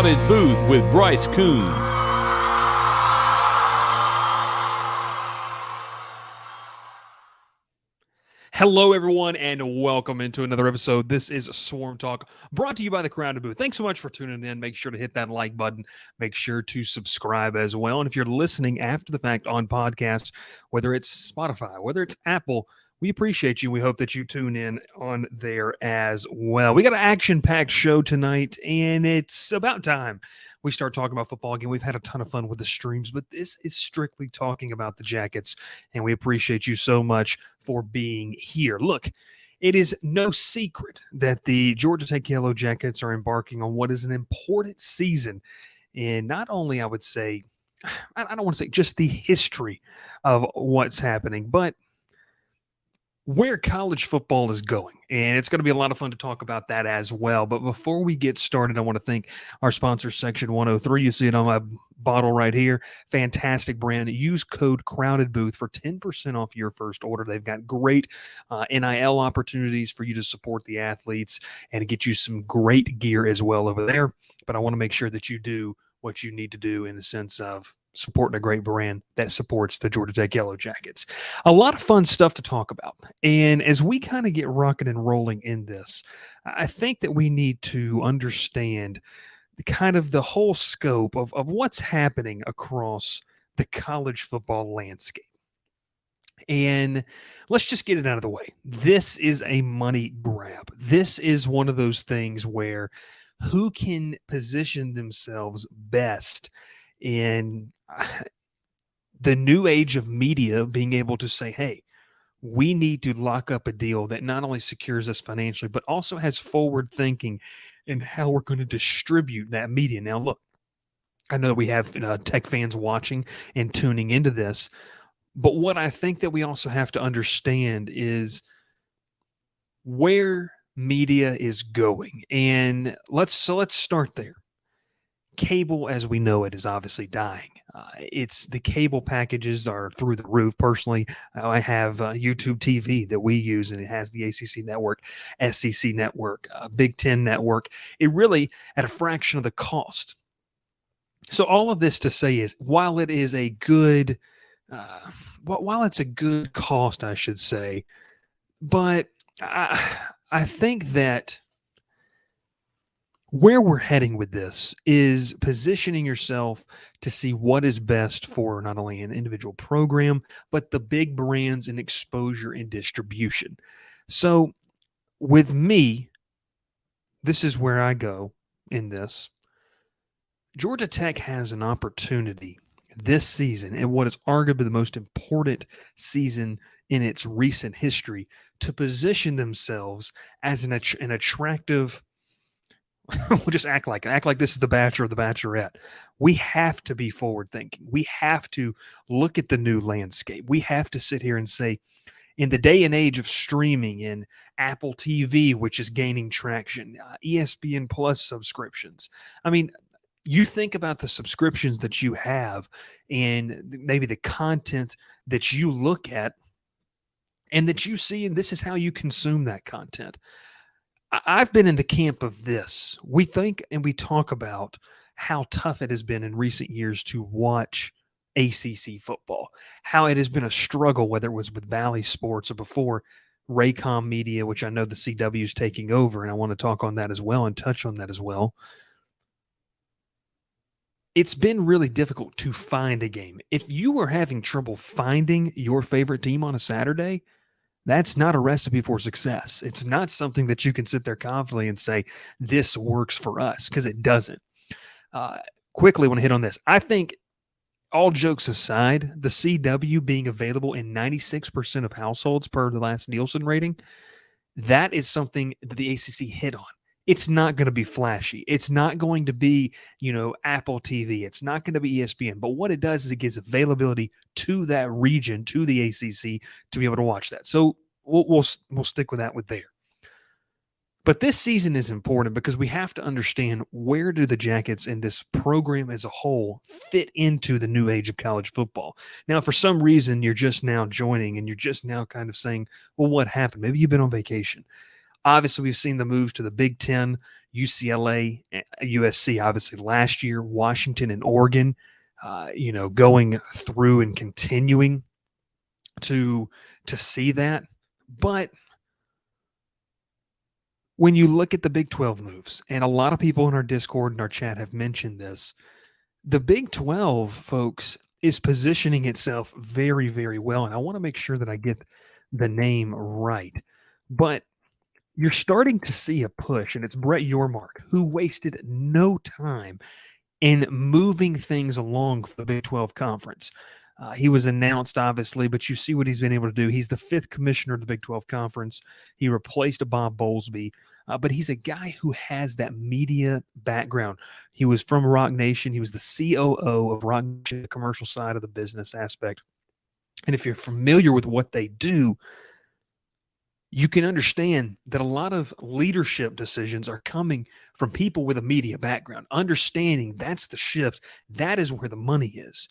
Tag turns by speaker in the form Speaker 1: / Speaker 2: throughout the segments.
Speaker 1: Crowded Booth with Bryce Koon. Hello, everyone, and welcome into another episode. This is Swarm Talk, brought to you by the Crowded Booth. Thanks so much for tuning in. Make sure to hit that like button. Make sure to subscribe as well. And if you're listening after the fact on podcasts, whether it's Spotify, whether it's Apple, we appreciate you. We hope that you tune in on there as well. We got an action-packed show tonight, and it's about time we start talking about football again. We've had a ton of fun with the streams, but this is strictly talking about the Jackets, and we appreciate you so much for being here. Look, it is no secret that the Georgia Tech Yellow Jackets are embarking on what is an important season in not only, I would say, I don't want to say just the history of what's happening, but where college football is going. And it's going to be a lot of fun to talk about that as well. But before we get started, I want to thank our sponsor, Section 103. You see it on my bottle right here. Fantastic brand. Use code Crowded Booth for 10% off your first order. They've got great NIL opportunities for you to support the athletes and to get you some great gear as well over there. But I want to make sure that you do what you need to do in the sense of supporting a great brand that supports the Georgia Tech Yellow Jackets. A lot of fun stuff to talk about. And as we kind of get rocking and rolling in this, I think that we need to understand the whole scope of what's happening across the college football landscape. And let's just get it out of the way. This is a money grab. This is one of those things where who can position themselves best in the new age of media being able to say, hey, we need to lock up a deal that not only secures us financially, but also has forward thinking in how we're going to distribute that media. Now, look, I know we have Tech fans watching and tuning into this, but what I think that we also have to understand is where media is going. And let's start there. Cable, as we know it, is obviously dying. It's the cable packages are through the roof. Personally, I have YouTube TV that we use, and it has the ACC network, SEC network, Big Ten network. It really at a fraction of the cost. So all of this to say is, while it is a good, while it's a good cost, I should say, but I think that where we're heading with this is positioning yourself to see what is best for not only an individual program, but the big brands and exposure and distribution. So with me, this is where I go in this. Georgia Tech has an opportunity this season, and what is arguably the most important season in its recent history, to position themselves as an attractive we'll just act like this is the Bachelor or the Bachelorette. We have to be forward thinking. We have to look at the new landscape. We have to sit here and say, in the day and age of streaming and Apple TV, which is gaining traction, ESPN Plus subscriptions. I mean, you think about the subscriptions that you have and maybe the content that you look at and that you see, and this is how you consume that content. I've been in the camp of this. We think and we talk about how tough it has been in recent years to watch ACC football, how it has been a struggle, whether it was with Valley Sports or before Raycom Media, which I know the CW is taking over, and I want to talk on that as well and touch on that as well. It's been really difficult to find a game. If you are having trouble finding your favorite team on a Saturday, that's not a recipe for success. It's not something that you can sit there confidently and say, this works for us, because it doesn't. Quickly want to hit on this. I think, all jokes aside, the CW being available in 96% of households per the last Nielsen rating, that is something that the ACC hit on. It's not going to be flashy. It's not going to be, Apple TV. It's not going to be ESPN. But what it does is it gives availability to that region, to the ACC, to be able to watch that. So we'll stick with that there. But this season is important because we have to understand, where do the Jackets and this program as a whole fit into the new age of college football. Now, for some reason, you're just now joining and you're just now kind of saying, well, what happened? Maybe you've been on vacation. Obviously, we've seen the moves to the Big Ten. UCLA, USC, obviously last year, Washington and Oregon, going through and continuing to see that. But when you look at the Big 12 moves, and a lot of people in our Discord and our chat have mentioned this, the Big 12, folks, is positioning itself very, very well. And I want to make sure that I get the name right. But you're starting to see a push, and it's Brett Yormark, who wasted no time in moving things along for the Big 12 Conference. He was announced, obviously, but you see what he's been able to do. He's the 5th commissioner of the Big 12 Conference. He replaced Bob Bowlesby, but he's a guy who has that media background. He was from Rock Nation. He was the COO of Rock Nation, the commercial side of the business aspect. And if you're familiar with what they do, you can understand that a lot of leadership decisions are coming from people with a media background, understanding that's the shift. That is where the money is.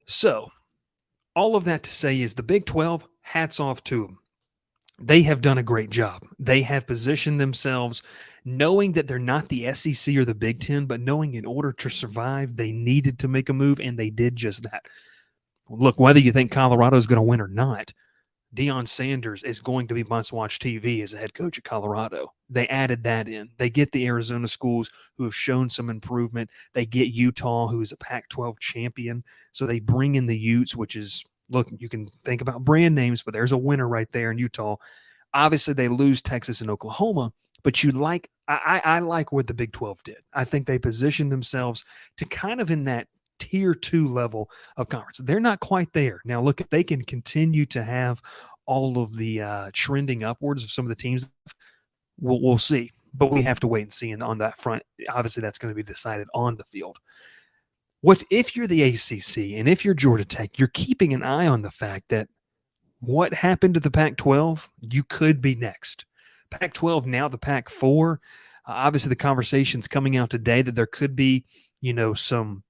Speaker 1: So all of that to say is the Big 12, hats off to them. They have done a great job. They have positioned themselves knowing that they're not the SEC or the Big 10, but knowing in order to survive, they needed to make a move, and they did just that. Look, whether you think Colorado is going to win or not, Deion Sanders is going to be must-watch TV as a head coach at Colorado. They added that in. They get the Arizona schools who have shown some improvement. They get Utah, who is a Pac-12 champion. So they bring in the Utes, which is, look, you can think about brand names, but there's a winner right there in Utah. Obviously, they lose Texas and Oklahoma, but I like what the Big 12 did. I think they positioned themselves to kind of in that tier 2 level of conference. They're not quite there. Now, look, if they can continue to have all of the trending upwards of some of the teams, we'll see. But we have to wait and see. And on that front, obviously, that's going to be decided on the field. What if you're the ACC and if you're Georgia Tech, you're keeping an eye on the fact that what happened to the Pac-12, you could be next. Pac-12, now the Pac-4. Obviously, the conversation's coming out today that there could be, some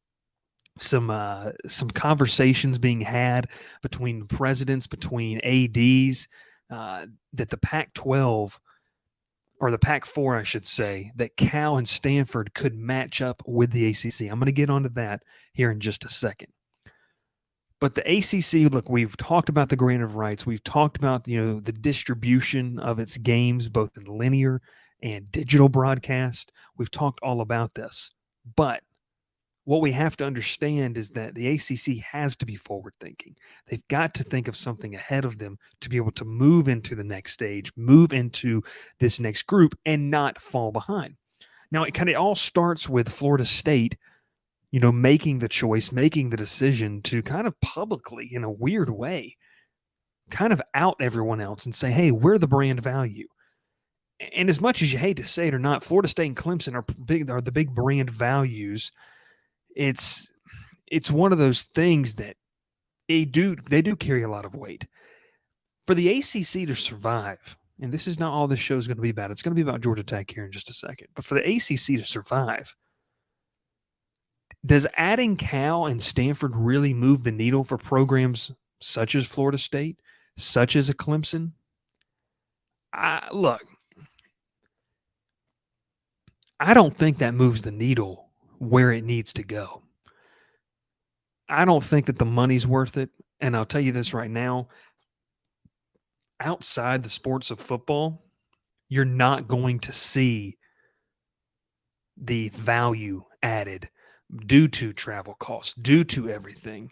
Speaker 1: conversations being had between the presidents, between ADs, that the Pac-12 or the Pac-4, I should say, that Cal and Stanford could match up with the ACC. I'm going to get onto that here in just a second. But the ACC, look, we've talked about the grant of rights. We've talked about, the distribution of its games, both in linear and digital broadcast. We've talked all about this. But what we have to understand is that the ACC has to be forward-thinking. They've got to think of something ahead of them to be able to move into the next stage, move into this next group, and not fall behind. Now, it kind of all starts with Florida State, making the choice, making the decision to kind of publicly, in a weird way, kind of out everyone else and say, hey, we're the brand value. And as much as you hate to say it or not, Florida State and Clemson are the big brand values. It's one of those things that they do carry a lot of weight. For the ACC to survive, and this is not all this show is going to be about. It's going to be about Georgia Tech here in just a second. But for the ACC to survive, does adding Cal and Stanford really move the needle for programs such as Florida State, such as a Clemson? Look, I don't think that moves the needle where it needs to go. I don't think that the money's worth it. And I'll tell you this right now, outside the sports of football, you're not going to see the value added due to travel costs, due to everything.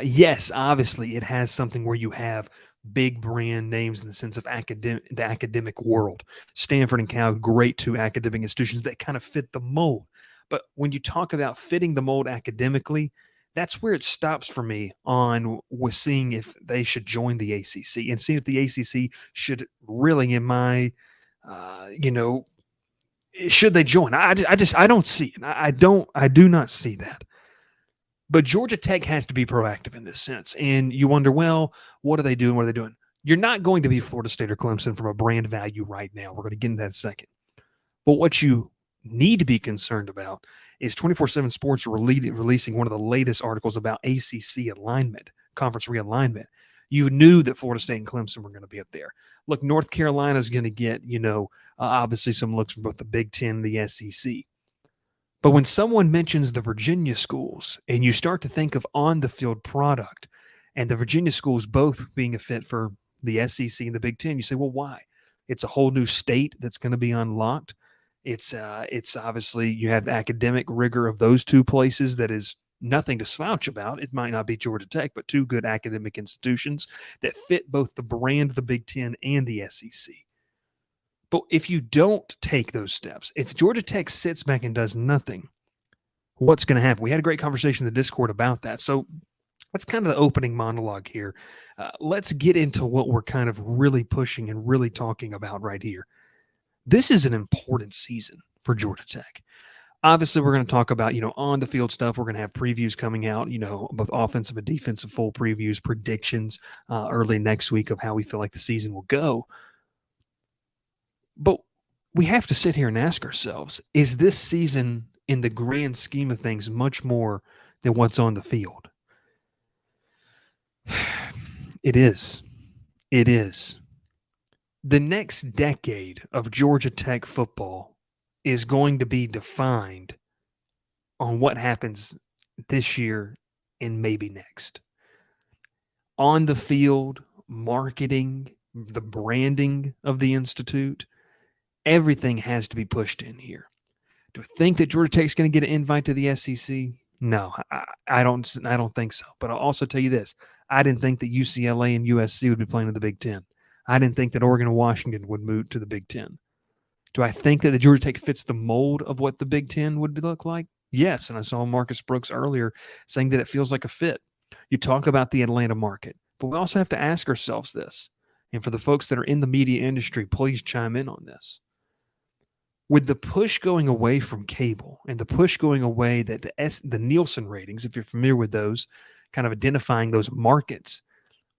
Speaker 1: Yes, obviously it has something where you have big brand names in the sense of the academic world. Stanford and Cal, great two academic institutions that kind of fit the mold. But when you talk about fitting the mold academically, that's where it stops for me with seeing if they should join the ACC and seeing if the ACC should really, in my, should they join? I don't see it. I do not see that. But Georgia Tech has to be proactive in this sense. And you wonder, well, what are they doing? What are they doing? You're not going to be Florida State or Clemson from a brand value right now. We're going to get into that in a second. But what you need to be concerned about is 24/7 Sports releasing one of the latest articles about ACC alignment, conference realignment. You knew that Florida State and Clemson were going to be up there. Look, North Carolina is going to get, obviously some looks from both the Big Ten and the SEC. But when someone mentions the Virginia schools and you start to think of on-the-field product and the Virginia schools both being a fit for the SEC and the Big Ten, you say, well, why? It's a whole new state that's going to be unlocked. It's obviously you have the academic rigor of those two places that is nothing to slouch about. It might not be Georgia Tech, but two good academic institutions that fit both the brand of the Big Ten and the SEC. But if you don't take those steps, if Georgia Tech sits back and does nothing, what's going to happen? We had a great conversation in the Discord about that. So that's kind of the opening monologue here. Let's get into what we're kind of really pushing and really talking about right here. This is an important season for Georgia Tech. Obviously, we're going to talk about, on the field stuff. We're going to have previews coming out, both offensive and defensive full previews, predictions early next week of how we feel like the season will go. But we have to sit here and ask ourselves, is this season in the grand scheme of things much more than what's on the field? It is. It is. The next decade of Georgia Tech football is going to be defined on what happens this year and maybe next. On the field, marketing, the branding of the institute, everything has to be pushed in here. Do I think that Georgia Tech's going to get an invite to the SEC? No, I don't think so. But I'll also tell you this. I didn't think that UCLA and USC would be playing in the Big Ten. I didn't think that Oregon and Washington would move to the Big Ten. Do I think that the Georgia Tech fits the mold of what the Big Ten would look like? Yes, and I saw Marcus Brooks earlier saying that it feels like a fit. You talk about the Atlanta market, but we also have to ask ourselves this. And for the folks that are in the media industry, please chime in on this. With the push going away from cable and the push going away that the Nielsen ratings, if you're familiar with those, kind of identifying those markets,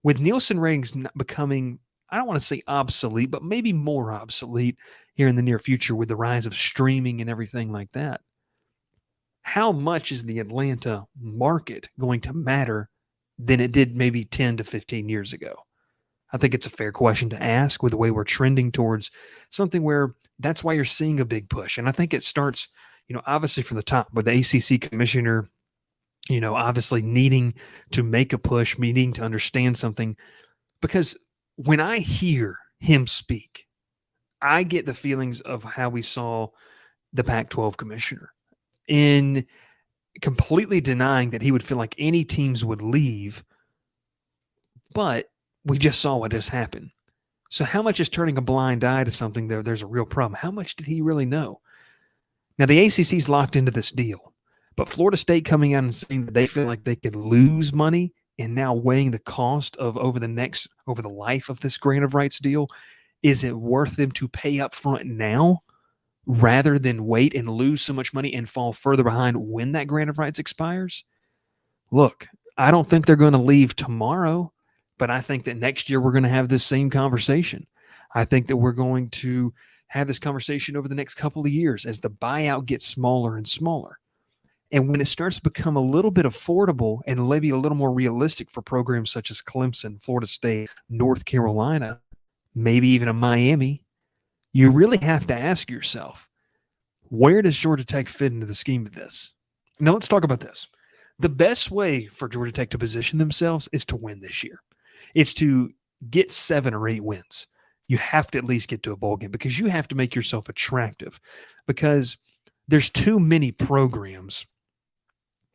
Speaker 1: with Nielsen ratings becoming, I don't want to say obsolete, but maybe more obsolete here in the near future with the rise of streaming and everything like that. How much is the Atlanta market going to matter than it did maybe 10 to 15 years ago? I think it's a fair question to ask with the way we're trending towards something where that's why you're seeing a big push. And I think it starts, obviously from the top with the ACC commissioner, obviously needing to make a push, needing to understand something. Because when I hear him speak, I get the feelings of how we saw the Pac-12 commissioner in completely denying that he would feel like any teams would leave, but we just saw what just happened. So how much is turning a blind eye to something there's a real problem? How much did he really know? Now, the ACC's locked into this deal, but Florida State coming out and saying that they feel like they could lose money and now weighing the cost of over the life of this grant of rights deal, is it worth them to pay up front now rather than wait and lose so much money and fall further behind when that grant of rights expires? Look, I don't think they're going to leave tomorrow, but I think that next year we're going to have this same conversation. I think that we're going to have this conversation over the next couple of years as the buyout gets smaller and smaller. And when it starts to become a little bit affordable and maybe a little more realistic for programs such as Clemson, Florida State, North Carolina, maybe even a Miami, you really have to ask yourself, where does Georgia Tech fit into the scheme of this? Now let's talk about this. The best way for Georgia Tech to position themselves is to win this year. It's to get 7 or 8 wins. You have to at least get to a bowl game because you have to make yourself attractive, because there's too many programs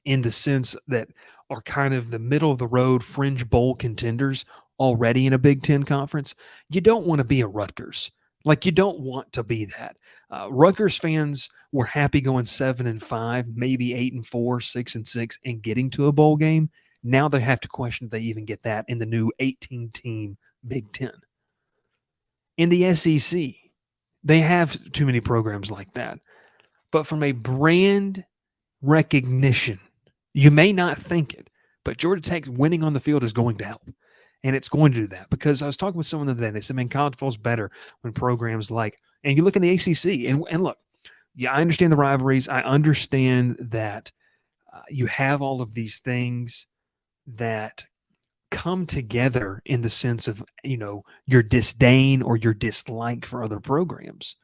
Speaker 1: in the sense that are kind of the middle of the road fringe bowl contenders already in a Big Ten conference. You don't want to be a Rutgers. Like, you don't want to be that. Rutgers fans were happy going 7-5, maybe 8-4, 6-6, and getting to a bowl game. Now they have to question if they even get that in the new 18-team Big Ten. In the SEC, they have too many programs like that. But from a brand recognition, you may not think it, but Georgia Tech winning on the field is going to help. And it's going to do that, because I was talking with someone the other day, and they said, man, college football's better when programs like, and you look in the ACC, and look, yeah, I understand the rivalries. I understand that you have all of these things that come together in the sense of, your disdain or your dislike for other programs.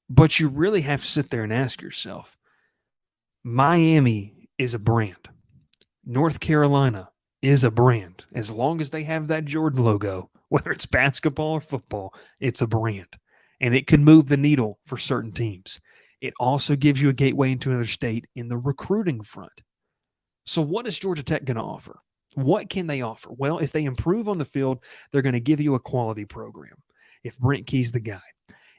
Speaker 1: But you really have to sit there and ask yourself, Miami is a brand. North Carolina is a brand. As long as they have that Jordan logo, whether it's basketball or football, it's a brand. And it can move the needle for certain teams. It also gives you a gateway into another state in the recruiting front. So what is Georgia Tech going to offer? What can they offer? Well, if they improve on the field, they're going to give you a quality program. If Brent Key's the guy.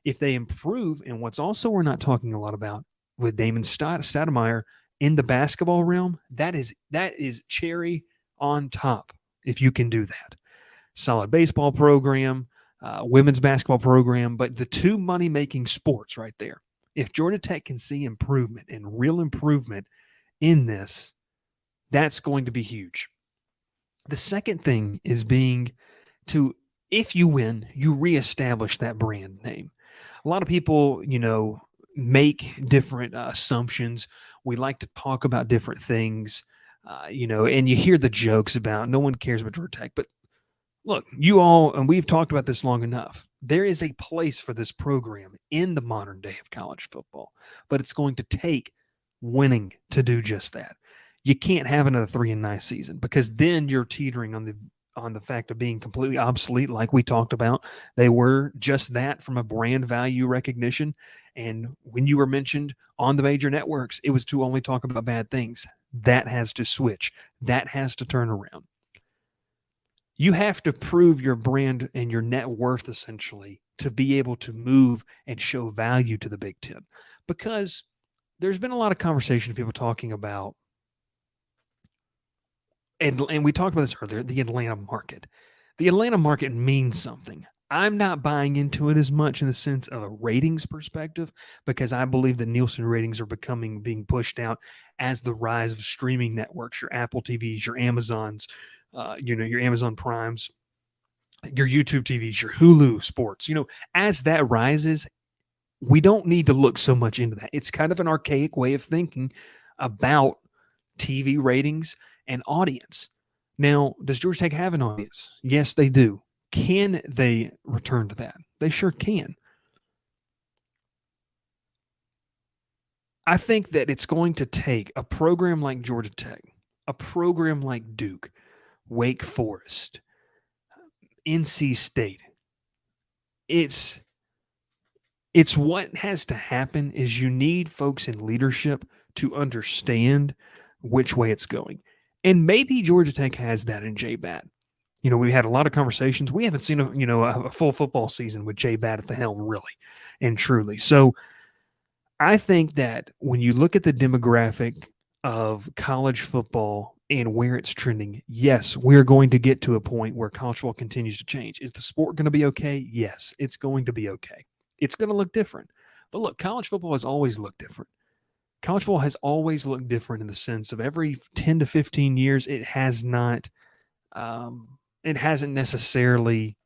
Speaker 1: If they improve, and what's also we're not talking a lot about with Damon Stoudemire in the basketball realm, that is cherry on top if you can do that. Solid baseball program, women's basketball program, but the two money-making sports right there. If Georgia Tech can see improvement and real improvement in this, that's going to be huge. The second thing is if you win, you reestablish that brand name. A lot of people, make different assumptions. We like to talk about different things, and you hear the jokes about no one cares about Georgia Tech. But look, and we've talked about this long enough. There is a place for this program in the modern day of college football, but it's going to take winning to do just that. You can't have another 3-9 season because then you're teetering on the fact of being completely obsolete, like we talked about. They were just that from a brand value recognition. And when you were mentioned on the major networks, it was to only talk about bad things. That has to switch. That has to turn around. You have to prove your brand and your net worth, essentially, to be able to move and show value to the Big Ten. Because there's been a lot of conversation of people talking about, and we talked about this earlier, the Atlanta market. The Atlanta market means something. I'm not buying into it as much in the sense of a ratings perspective because I believe that Nielsen ratings are being pushed out as the rise of streaming networks, your Apple TVs, your Amazons, your Amazon Primes, your YouTube TVs, your Hulu Sports. As that rises, we don't need to look so much into that. It's kind of an archaic way of thinking about TV ratings and audience. Now, does Georgia Tech have an audience? Yes, they do. Can they return to that? They sure can. I think that it's going to take a program like Georgia Tech, a program like Duke, Wake Forest, NC State. It's what has to happen is you need folks in leadership to understand which way it's going. And maybe Georgia Tech has that in J-Bat. We had a lot of conversations. We haven't seen a full football season with J-Bat at the helm, really and truly. So I think that when you look at the demographic of college football and where it's trending, yes, we're going to get to a point where college football continues to change. Is the sport going to be okay? Yes, it's going to be okay. It's going to look different. But look, college football has always looked different. College football has always looked different in the sense of every 10 to 15 years, it has not, it hasn't necessarily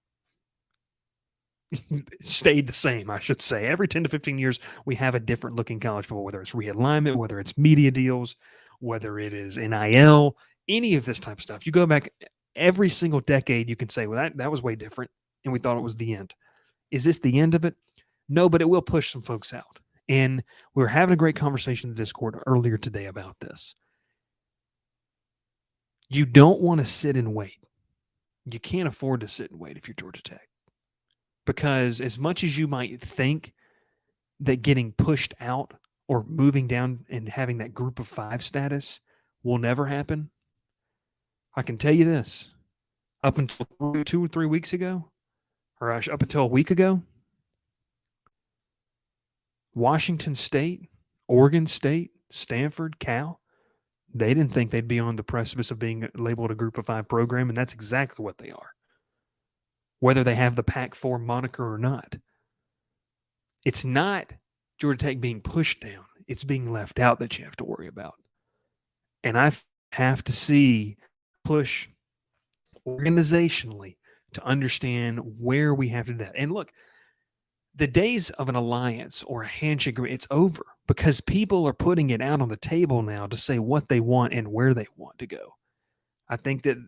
Speaker 1: stayed the same, I should say. Every 10 to 15 years, we have a different looking college football, whether it's realignment, whether it's media deals, whether it is NIL, any of this type of stuff. You go back every single decade, you can say, well, that was way different, and we thought it was the end. Is this the end of it? No, but it will push some folks out. And we were having a great conversation in the Discord earlier today about this. You don't want to sit and wait. You can't afford to sit and wait if you're Georgia Tech. Because as much as you might think that getting pushed out or moving down and having that group of 5 status will never happen, I can tell you this. Up until 2 or 3 weeks ago, or up until a week ago, Washington State, Oregon State, Stanford, Cal, they didn't think they'd be on the precipice of being labeled a Group of 5 program, and that's exactly what they are. Whether they have the Pac-4 moniker or not. It's not Georgia Tech being pushed down. It's being left out that you have to worry about. And I have to see push organizationally to understand where we have to do that. And look, the days of an alliance or a handshake, it's over because people are putting it out on the table now to say what they want and where they want to go. I think that,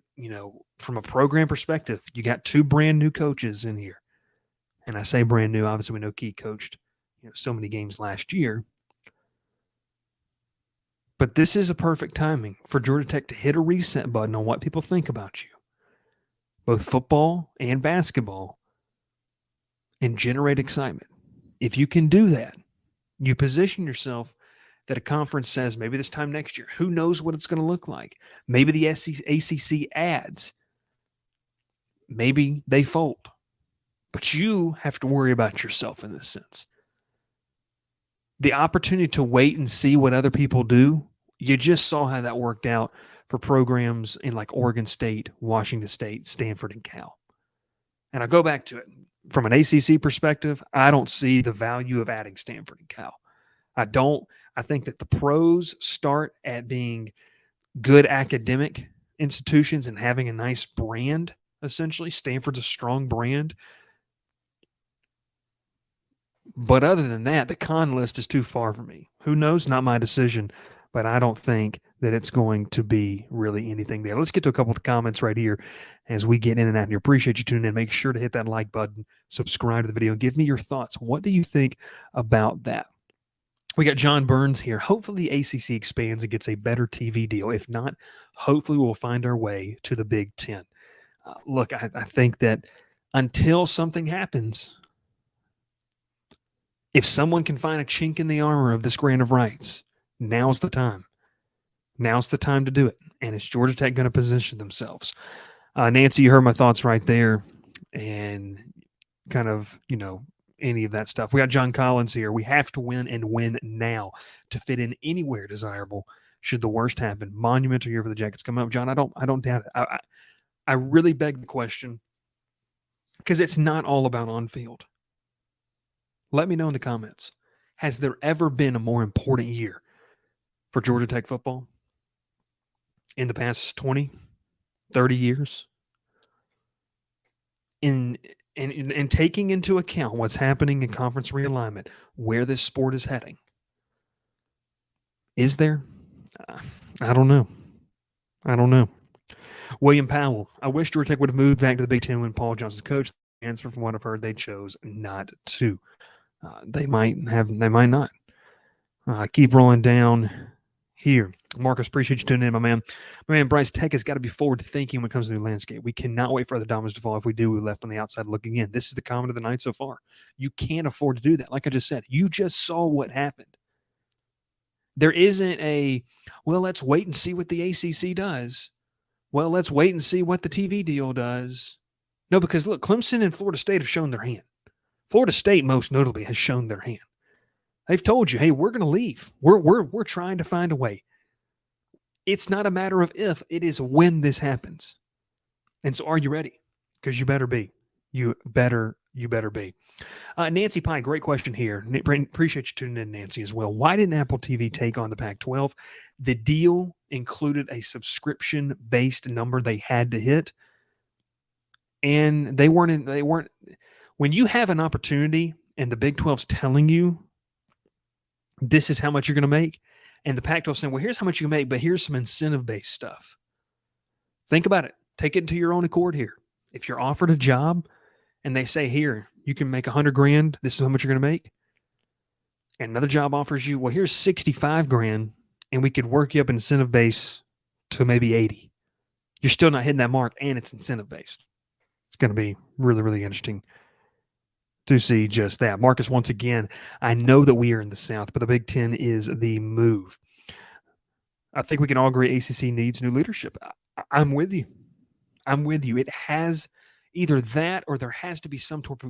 Speaker 1: from a program perspective, you got two brand new coaches in here. And I say brand new, obviously we know Key coached, so many games last year. But this is a perfect timing for Georgia Tech to hit a reset button on what people think about you, both football and basketball, and generate excitement. If you can do that, you position yourself that a conference says maybe this time next year, who knows what it's going to look like? Maybe the ACC adds. Maybe they fold. But you have to worry about yourself in this sense. The opportunity to wait and see what other people do, you just saw how that worked out for programs in like Oregon State, Washington State, Stanford, and Cal. And I go back to it. From an ACC perspective, I don't see the value of adding Stanford and Cal. I don't. I think that the pros start at being good academic institutions and having a nice brand, essentially. Stanford's a strong brand. But other than that, the con list is too far for me. Who knows? Not my decision. But I don't think that it's going to be really anything there. Let's get to a couple of comments right here as we get in and out here. Appreciate you tuning in. Make sure to hit that like button, subscribe to the video, and give me your thoughts. What do you think about that? We got John Burns here. Hopefully the ACC expands and gets a better TV deal. If not, hopefully we'll find our way to the Big Ten. Look, I think that until something happens, if someone can find a chink in the armor of this grant of rights, now's the time. Now's the time to do it. And is Georgia Tech going to position themselves? Nancy, you heard my thoughts right there. And kind of, any of that stuff. We got John Collins here. We have to win and win now to fit in anywhere desirable should the worst happen. Monumental year for the Jackets come up. John, I don't doubt it. I really beg the question because it's not all about on field. Let me know in the comments. Has there ever been a more important year for Georgia Tech football in the past 20, 30 years? And taking into account what's happening in conference realignment, where this sport is heading, is there? I don't know. William Powell, I wish Georgia Tech would have moved back to the Big Ten when Paul Johnson's coach. The answer, from what I've heard, they chose not to. They might not. Keep rolling down here. Marcus, appreciate you tuning in, my man. My man, Bryce, Tech has got to be forward thinking when it comes to new landscape. We cannot wait for the dominoes to fall. If we do, we're left on the outside looking in. This is the comment of the night so far. You can't afford to do that. Like I just said, you just saw what happened. There isn't let's wait and see what the ACC does. Well, let's wait and see what the TV deal does. No, because look, Clemson and Florida State have shown their hand. Florida State, most notably, has shown their hand. They've told you, hey, we're going to leave. We're trying to find a way. It's not a matter of if, it is when this happens. And so are you ready? Because you better be. You better be. Nancy Pye, great question here. Appreciate you tuning in, Nancy, as well. Why didn't Apple TV take on the Pac-12? The deal included a subscription-based number they had to hit. And they weren't. When you have an opportunity and the Big 12's telling you this is how much you're going to make, and the Pac-12 saying, well, here's how much you make, but here's some incentive-based stuff. Think about it. Take it into your own accord here. If you're offered a job and they say, here, you can make $100,000, this is how much you're going to make. And another job offers you, well, here's $65,000, and we could work you up incentive-based to maybe 80. You're still not hitting that mark, and it's incentive-based. It's going to be really, really interesting to see just that. Marcus, once again, I know that we are in the South, but the Big Ten is the move. I think we can all agree ACC needs new leadership. I'm with you. It has either that or there has to be some type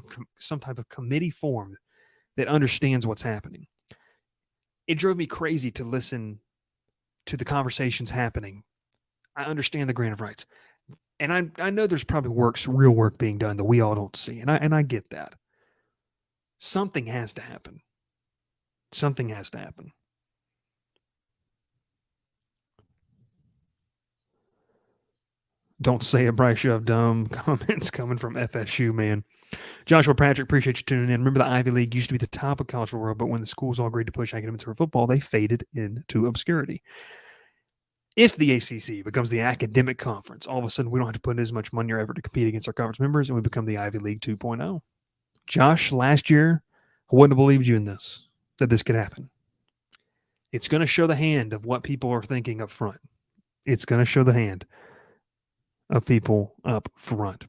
Speaker 1: of committee formed that understands what's happening. It drove me crazy to listen to the conversations happening. I understand the grant of rights. And I know there's probably real work being done that we all don't see. And I get that. Something has to happen. Don't say it, Bryce. You have dumb comments coming from FSU, man. Joshua Patrick, appreciate you tuning in. Remember, the Ivy League used to be the top of college football, but when the schools all agreed to push academics for football, they faded into obscurity. If the ACC becomes the academic conference, all of a sudden we don't have to put in as much money or effort to compete against our conference members, and we become the Ivy League 2.0. Josh, last year, I wouldn't have believed you in this, that this could happen. It's going to show the hand of what people are thinking up front. It's going to show the hand of people up front.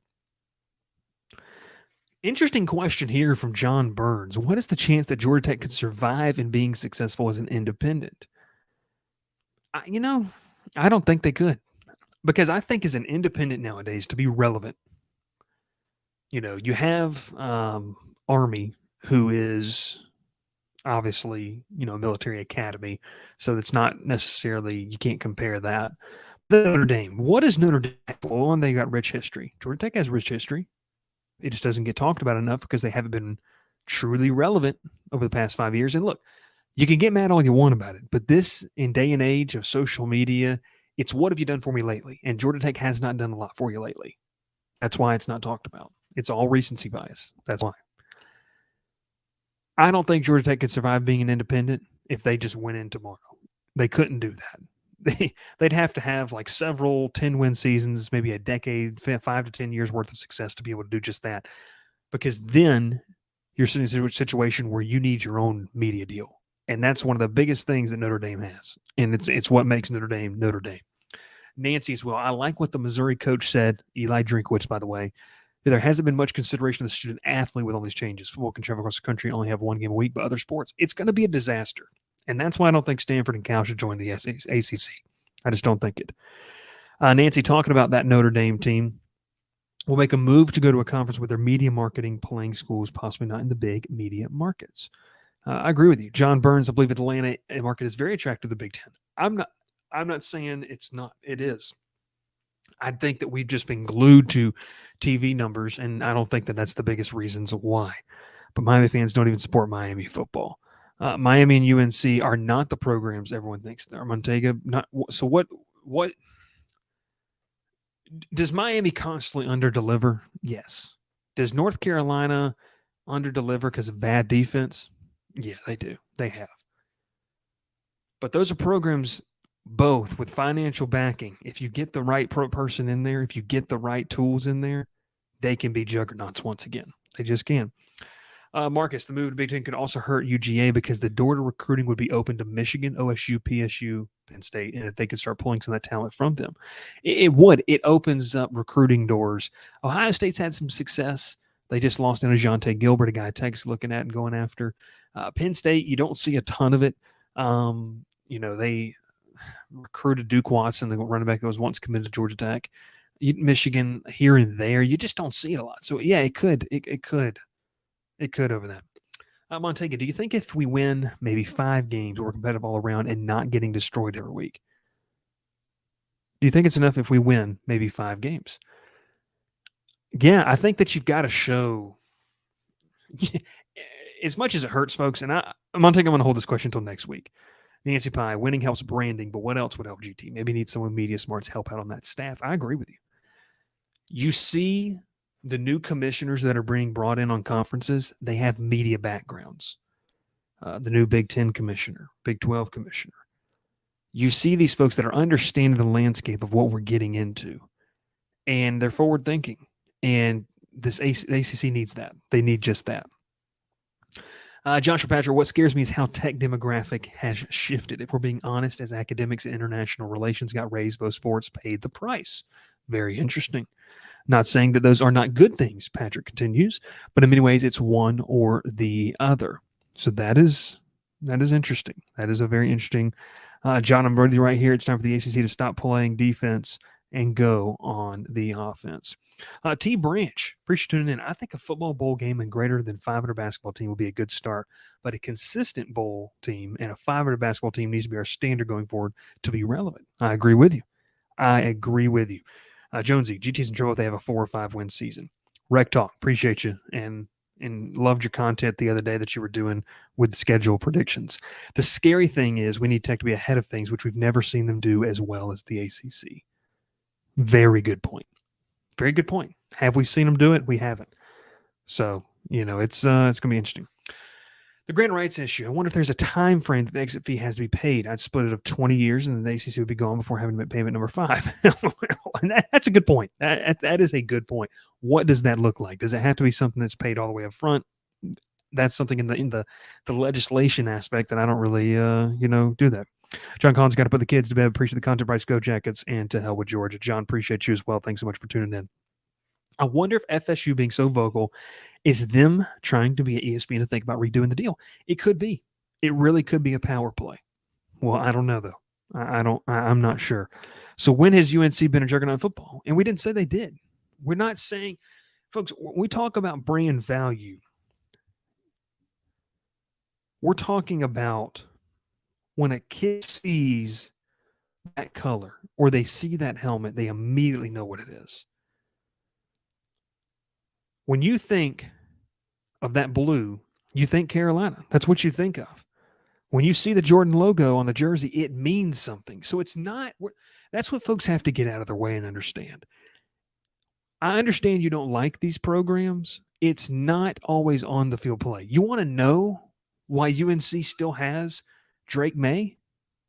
Speaker 1: Interesting question here from John Burns. What is the chance that Georgia Tech could survive in being successful as an independent? I don't think they could, because I think as an independent nowadays, to be relevant, you have Army, who is obviously, a military academy, so it's not necessarily, you can't compare that. Notre Dame, what is Notre Dame? Well, one, they got rich history. Georgia Tech has rich history. It just doesn't get talked about enough because they haven't been truly relevant over the past 5 years. And look, you can get mad all you want about it, but this, in day and age of social media, it's what have you done for me lately? And Georgia Tech has not done a lot for you lately. That's why it's not talked about. It's all recency bias. That's why. I don't think Georgia Tech could survive being an independent if they just went in tomorrow. They couldn't do that. They'd have to have like several 10-win seasons, maybe a decade, 5 to 10 years worth of success to be able to do just that. Because then you're sitting in a situation where you need your own media deal. And that's one of the biggest things that Notre Dame has. And it's what makes Notre Dame Notre Dame. Nancy as well. I like what the Missouri coach said, Eli Drinkwitz, by the way. There hasn't been much consideration of the student athlete with all these changes. Football can travel across the country, only have one game a week, but other sports, it's going to be a disaster. And that's why I don't think Stanford and Cal should join the ACC. I just don't think it. Nancy, talking about that Notre Dame team, will make a move to go to a conference with their media marketing playing schools, possibly not in the big media markets. I agree with you. John Burns, I believe Atlanta market is very attractive to the Big Ten. I'm not saying it's not. It is. I think that we've just been glued to TV numbers, and I don't think that that's the biggest reasons why. But Miami fans don't even support Miami football. Miami and UNC are not the programs everyone thinks they are. Montega, not so. What does Miami constantly underdeliver? Yes. Does North Carolina underdeliver because of bad defense? Yeah, they do. They have. But those are programs both with financial backing. If you get the right person in there, if you get the right tools in there, they can be juggernauts once again. They just can. Marcus, the move to Big Ten could also hurt UGA because the door to recruiting would be open to Michigan, OSU, PSU, Penn State, and if they could start pulling some of that talent from them. It would. It opens up recruiting doors. Ohio State's had some success. They just lost Ajante Gilbert, a guy Texas looking at and going after. Penn State, you don't see a ton of it. They recruited Duke Watson, the running back that was once committed to Georgia Tech. Michigan here and there, you just don't see it a lot. So yeah, it could. It could over that. Montega, do you think if we win maybe 5 games, we're competitive all around and not getting destroyed every week? Do you think it's enough if we win maybe 5 games? Yeah, I think that you've got to show, as much as it hurts, folks, and Montega, I'm going to hold this question until next week. Nancy Pye, winning helps branding, but what else would help GT? Maybe need someone media smarts help out on that staff. I agree with you. You see the new commissioners that are being brought in on conferences, they have media backgrounds. The new Big 10 commissioner, Big 12 commissioner. You see these folks that are understanding the landscape of what we're getting into, and they're forward thinking. And the ACC needs that. They need just that. Joshua Patrick, what scares me is how tech demographic has shifted. If we're being honest, as academics and international relations got raised, both sports paid the price. Very interesting. Not saying that those are not good things, Patrick continues, but in many ways it's one or the other. So that is interesting. That is a very interesting. John, I'm ready right here. It's time for the ACC to stop playing defense and go on the offense. T. Branch, appreciate you tuning in. I think a football bowl game and greater than 500 basketball team will be a good start, but a consistent bowl team and a 500 basketball team needs to be our standard going forward to be relevant. I agree with you. Jonesy, GT's in trouble if they have a 4 or 5 win season. Rec Talk, appreciate you and loved your content the other day that you were doing with the schedule predictions. The scary thing is we need Tech to be ahead of things, which we've never seen them do as well as the ACC. Very good point. Very good point. Have we seen them do it? We haven't. So, it's going to be interesting. The grant rights issue. I wonder if there's a time frame that the exit fee has to be paid. I'd split it of 20 years, and then the ACC would be gone before having to make payment number 5. And that's a good point. That is a good point. What does that look like? Does it have to be something that's paid all the way up front? That's something in the legislation aspect that I don't really do that. John Collins got to put the kids to bed. Appreciate the content, Bryce. Go Jackets, and to hell with Georgia. John, appreciate you as well. Thanks so much for tuning in. I wonder if FSU being so vocal is them trying to be at ESPN to think about redoing the deal. It could be. It really could be a power play. Well, I don't know though. I'm not sure. So when has UNC been a juggernaut in football? And we didn't say they did. We're not saying, folks, when we talk about brand value, we're talking about when a kid sees that color or they see that helmet, they immediately know what it is. When you think of that blue, you think Carolina. That's what you think of. When you see the Jordan logo on the jersey, it means something. So it's not, that's what folks have to get out of their way and understand. I understand you don't like these programs. It's not always on the field play. You want to know why UNC still has Drake May?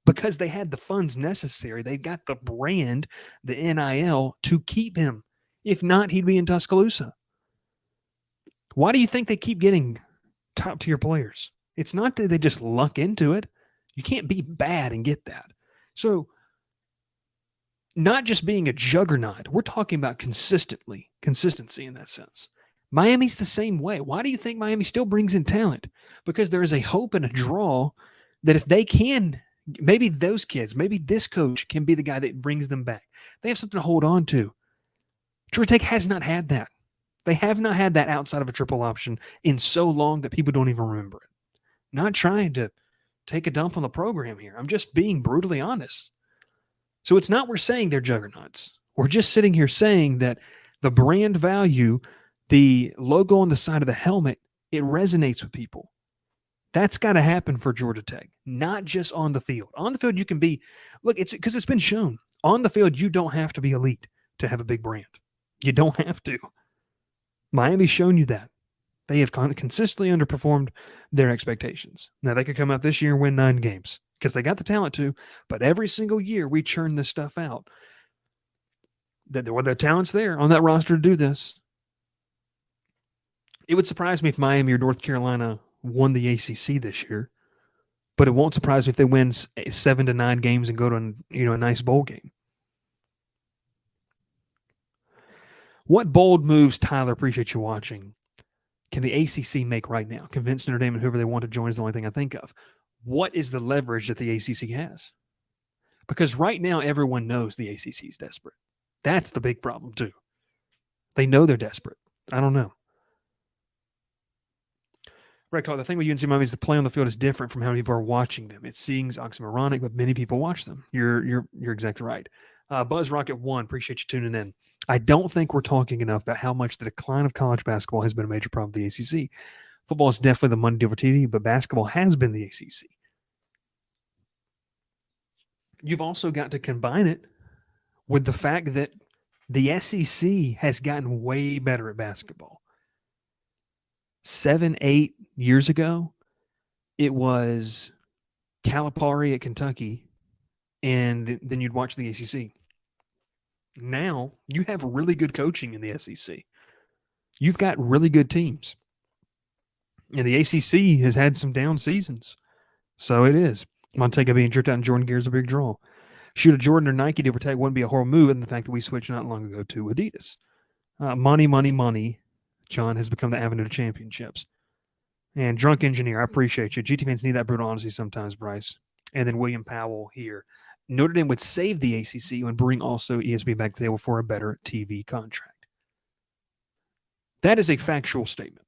Speaker 1: Because they had the funds necessary. They've got the brand, the NIL, to keep him. If not, he'd be in Tuscaloosa. Why do you think they keep getting top-tier players? It's not that they just luck into it. You can't be bad and get that. So, not just being a juggernaut, we're talking about consistency in that sense. Miami's the same way. Why do you think Miami still brings in talent? Because there is a hope and a draw that if they can, maybe those kids, maybe this coach can be the guy that brings them back. They have something to hold on to. Georgia Tech has not had that. They have not had that outside of a triple option in so long that people don't even remember it. Not trying to take a dump on the program here. I'm just being brutally honest. So it's not we're saying they're juggernauts. We're just sitting here saying that the brand value, the logo on the side of the helmet, it resonates with people. That's got to happen for Georgia Tech, not just on the field. On the field, you can be, look, it's because it's been shown. On the field, you don't have to be elite to have a big brand. You don't have to. Miami's shown you that. They have consistently underperformed their expectations. Now, they could come out this year and win 9 games because they got the talent to, but every single year we churn this stuff out. The talent's there on that roster to do this. It would surprise me if Miami or North Carolina won the ACC this year, but it won't surprise me if they win 7 to 9 games and go to a nice bowl game. What bold moves, Tyler, appreciate you watching, can the ACC make right now? Convince Notre Dame and whoever they want to join is the only thing I think of. What is the leverage that the ACC has? Because right now, everyone knows the ACC is desperate. That's the big problem, too. They know they're desperate. I don't know. Right, the thing with UNC Miami is the play on the field is different from how many people are watching them. It seems oxymoronic, but many people watch them. You're exactly right. Buzz Rocket 1, appreciate you tuning in. I don't think we're talking enough about how much the decline of college basketball has been a major problem with the ACC. Football is definitely the money deal for TV, but basketball has been the ACC. You've also got to combine it with the fact that the SEC has gotten way better at basketball. 7, 8 years ago, it was Calipari at Kentucky, and then you'd watch the ACC. Now, you have really good coaching in the SEC. You've got really good teams. And the ACC has had some down seasons. So it is. Montega being jerked out and Jordan Gear's a big draw. Shoot a Jordan or Nike to protect wouldn't be a horrible move, and the fact that we switched not long ago to Adidas. Money. John has become the avenue to championships. And Drunk Engineer, I appreciate you. GT fans need that brutal honesty sometimes, Bryce. And then William Powell here. Notre Dame would save the ACC and bring also ESPN back to the table for a better TV contract. That is a factual statement.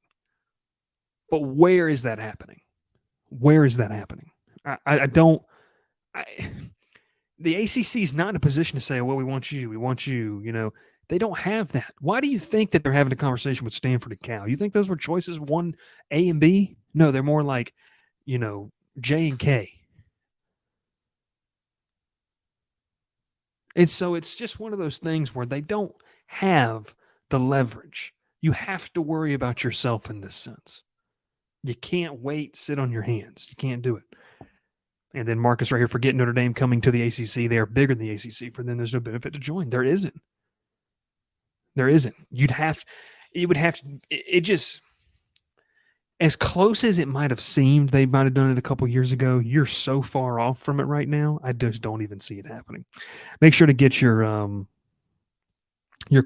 Speaker 1: But where is that happening? Where is that happening? The ACC is not in a position to say, well, we want you, They don't have that. Why do you think that they're having a conversation with Stanford and Cal? You think those were choices 1, A and B? No, they're more like, J and K. And so it's just one of those things where they don't have the leverage. You have to worry about yourself in this sense. You can't sit on your hands. You can't do it. And then Marcus right here, forget Notre Dame coming to the ACC. They are bigger than the ACC. For them, there's no benefit to join. There isn't. It just, as close as it might have seemed, they might have done it a couple years ago. You're so far off from it right now. I just don't even see it happening. Make sure to get your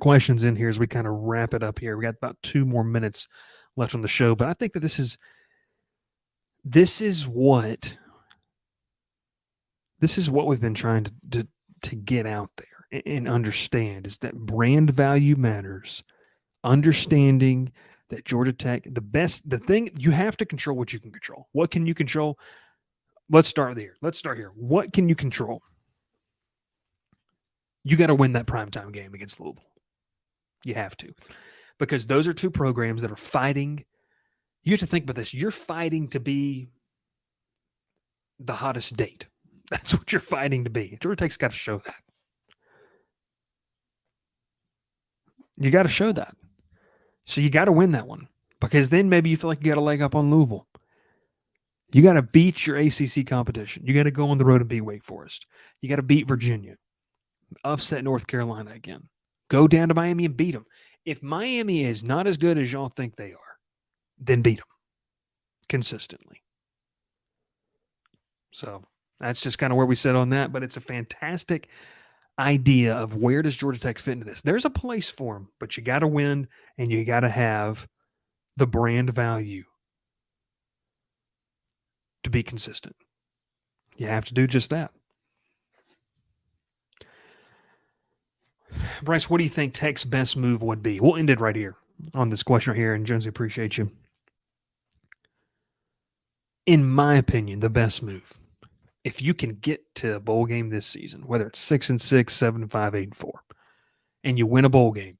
Speaker 1: questions in here as we kind of wrap it up here. We got about 2 more minutes left on the show, but I think that this is what we've been trying to get out there and understand, is that brand value matters. Understanding that Georgia Tech, the thing, you have to control what you can control. What can you control? Let's start there. Let's start here. What can you control? You got to win that primetime game against Louisville. You have to. Because those are 2 programs that are fighting. You have to think about this. You're fighting to be the hottest date. That's what you're fighting to be. Georgia Tech's got to show that. You got to show that. So you got to win that one, because then maybe you feel like you got a leg up on Louisville. You got to beat your ACC competition. You got to go on the road and beat Wake Forest. You got to beat Virginia. Upset North Carolina again. Go down to Miami and beat them. If Miami is not as good as y'all think they are, then beat them consistently. So that's just kind of where we sit on that, but it's a fantastic idea of where does Georgia Tech fit into this. There's a place for them, but you got to win and you got to have the brand value to be consistent. You have to do just that. Bryce, what do you think Tech's best move would be? We'll end it right here on this question right here, and Jonesy, appreciate you. In my opinion, the best move, if you can get to a bowl game this season, whether it's 6-6, 7-5, 8-4, and you win a bowl game,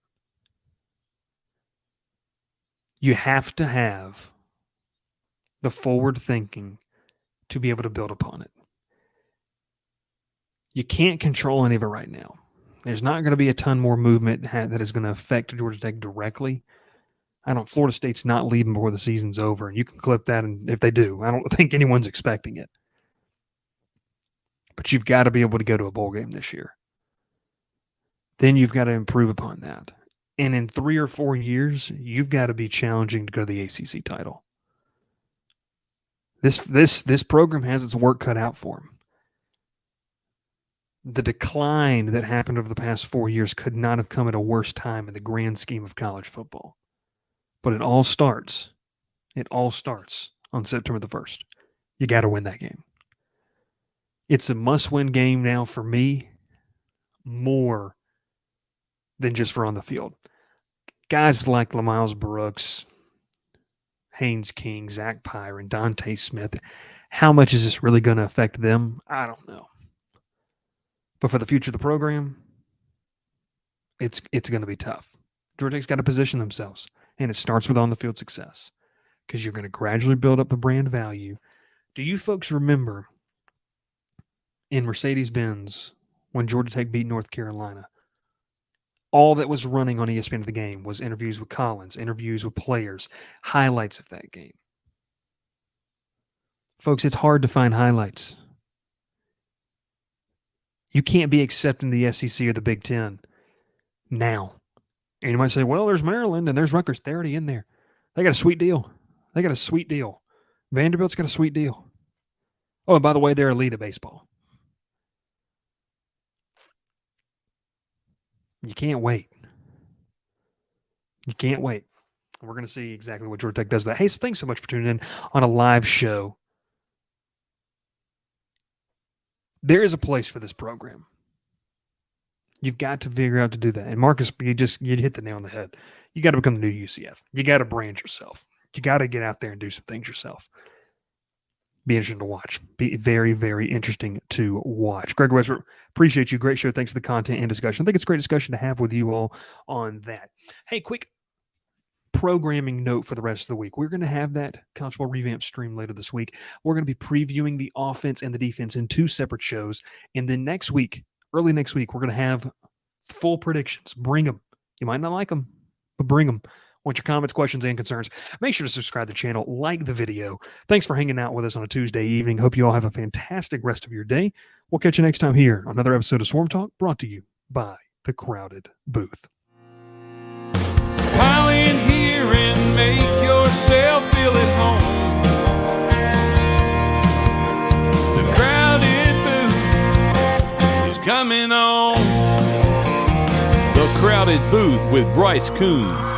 Speaker 1: you have to have the forward thinking to be able to build upon it. You can't control any of it right now. There's not going to be a ton more movement that is going to affect Georgia Tech directly. Florida State's not leaving before the season's over, and you can clip that, and if they do, I don't think anyone's expecting it. But you've got to be able to go to a bowl game this year. Then you've got to improve upon that. And in 3 or 4 years, you've got to be challenging to go to the ACC title. This program has its work cut out for them. The decline that happened over the past 4 years could not have come at a worse time in the grand scheme of college football. But it all starts on September the 1st. You got to win that game. It's a must-win game now for me, more than just for on the field. Guys like LaMiles Brooks, Haynes King, Zach Pyron, Dante Smith, how much is this really going to affect them? I don't know. But for the future of the program, it's going to be tough. Georgia Tech's got to position themselves, and it starts with on-the-field success, because you're going to gradually build up the brand value. Do you folks remember in Mercedes-Benz when Georgia Tech beat North Carolina? All that was running on ESPN of the game was interviews with Collins, interviews with players, highlights of that game. Folks, it's hard to find highlights. You can't be accepting the SEC or the Big Ten now. And you might say, well, there's Maryland and there's Rutgers. They're already in there. They got a sweet deal. Vanderbilt's got a sweet deal. Oh, and by the way, they're elite at baseball. You can't wait. We're going to see exactly what Georgia Tech does with that. Hey, so thanks so much for tuning in on a live show. There is a place for this program. You've got to figure out to do that. And Marcus, you hit the nail on the head. You got to become the new UCF. You got to brand yourself. You got to get out there and do some things yourself. Be interesting to watch. Be very, very interesting to watch. Greg Westbrook, appreciate you. Great show. Thanks for the content and discussion. I think it's a great discussion to have with you all on that. Hey, quick programming note for the rest of the week. We're going to have that college football revamp stream later this week. We're going to be previewing the offense and the defense in 2 separate shows. And then next week, early next week, we're going to have full predictions. Bring them. You might not like them, but bring them. Want your comments, questions, and concerns? Make sure to subscribe to the channel, like the video. Thanks for hanging out with us on a Tuesday evening. Hope you all have a fantastic rest of your day. We'll catch you next time here on another episode of Swarm Talk, brought to you by The Crowded Booth.
Speaker 2: Pile in here and make yourself feel at home. The Crowded Booth is coming on. The Crowded Booth with Bryce Koon.